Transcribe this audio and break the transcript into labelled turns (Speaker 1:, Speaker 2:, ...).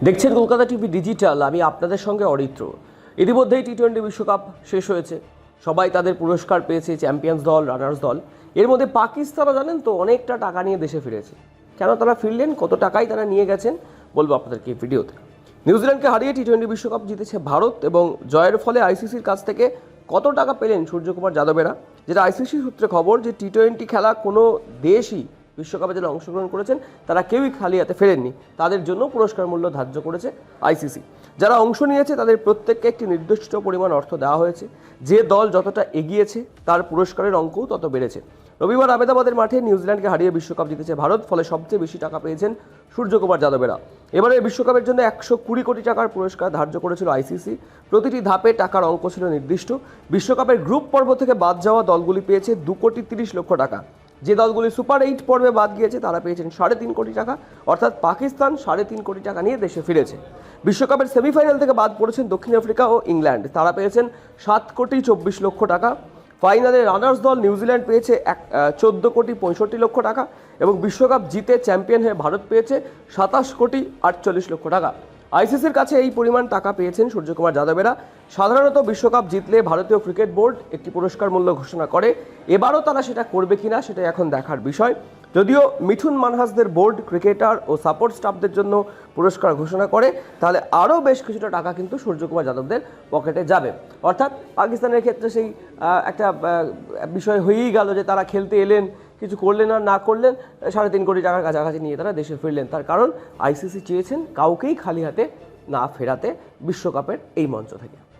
Speaker 1: দেখছেন Kolkata TV digital. আমি আপনাদের সঙ্গে অরিত্র। ইতিমধ্যেই টি-20 বিশ্বকাপ শেষ হয়েছে। সবাই তাদের পুরস্কার পেয়েছে, চ্যাম্পিয়ন্স দল, রানার্স দল। এর মধ্যে পাকিস্তানও জানেন তো অনেকটা টাকা নিয়ে দেশে ফিরেছে। কেন তারা ফিরলেন, কত টাকাই তারা নিয়ে গেছেন, বলবো আপনাদেরকে এই ভিডিওতে। নিউজিল্যান্ডকে হারিয়ে টি-20 বিশ্বকাপ জিতেছে ভারত এবং জয়ের ফলে আইসিসির কাছ থেকে কত টাকা পেলেন সূর্যকুমার যাদবেরা। যেটা আইসিসি সূত্রে খবর যে টি-20 খেলা কোনো দেশই বিশ্বকাপে যারা অংশগ্রহণ করেছেন তারা কেউই খালি হাতে ফেরেননি। তাদের জন্য পুরস্কার মূল্য ধার্য করেছে আইসিসি। যারা অংশ নিয়েছে তাদের প্রত্যেককে একটি নির্দিষ্ট পরিমাণ অর্থ দেওয়া হয়েছে। যে দল যতটা এগিয়েছে তার পুরস্কারের অঙ্কও তত বেড়েছে। রবিবার আহমেদাবাদের মাঠে নিউজিল্যান্ডকে হারিয়ে বিশ্বকাপ জিতেছে ভারত, ফলে সবচেয়ে বেশি টাকা পেয়েছেন সূর্যকুমার যাদবেরা। এবারে বিশ্বকাপের জন্য 120 কোটি টাকার পুরস্কার ধার্য করেছিল আইসিসি। প্রতিটি ধাপে টাকার অঙ্ক ছিল নির্দিষ্ট। বিশ্বকাপের গ্রুপ পর্ব থেকে বাদ যাওয়া দলগুলি পেয়েছে 2,30,00,000 টাকা। যে দলগুলি সুপার 8 পর্বে বাদ গিয়েছে তারা পেয়েছেন 3.5 কোটি টাকা, অর্থাৎ পাকিস্তান 3.5 কোটি টাকা নিয়ে দেশে ফিরেছে। বিশ্বকাপের সেমিফাইনাল থেকে বাদ পড়েছেন দক্ষিণ আফ্রিকা ও ইংল্যান্ড, তারা পেয়েছেন 7,24,00,000 টাকা। ফাইনালে রানার্স দল নিউজিল্যান্ড পেয়েছে 14,65,00,000 টাকা এবং বিশ্বকাপ জিতে চ্যাম্পিয়ন হয়ে ভারত পেয়েছে 27,48,00,000 টাকা। আইসিসির কাছে এই পরিমাণ টাকা পেয়েছেন সূর্যকুমার যাদবেরা। সাধারণত বিশ্বকাপ জিতলে ভারতীয় ক্রিকেট বোর্ড একটি পুরস্কার মূল্য ঘোষণা করে। এবারও তারা সেটা করবে কিনা সেটা এখন দেখার বিষয়। যদিও মিঠুন মানহাসদের বোর্ড ক্রিকেটার ও সাপোর্ট স্টাফদের জন্য পুরস্কার ঘোষণা করে, তাহলে আরও বেশ কিছুটা টাকা কিন্তু সূর্যকুমার যাদবদের পকেটে যাবে। অর্থাৎ পাকিস্তানের ক্ষেত্রে সেই একটা বিষয় হয়েই গেল যে তারা খেলতে এলেন, কিছু করলেন আর না করলেন, 3.5 কোটি টাকার কাছাকাছি নিয়ে তারা দেশে ফিরলেন। তার কারণ আইসিসি চেয়েছেন কাউকেই খালি হাতে না ফেরাতে বিশ্বকাপের এই মঞ্চ থেকে।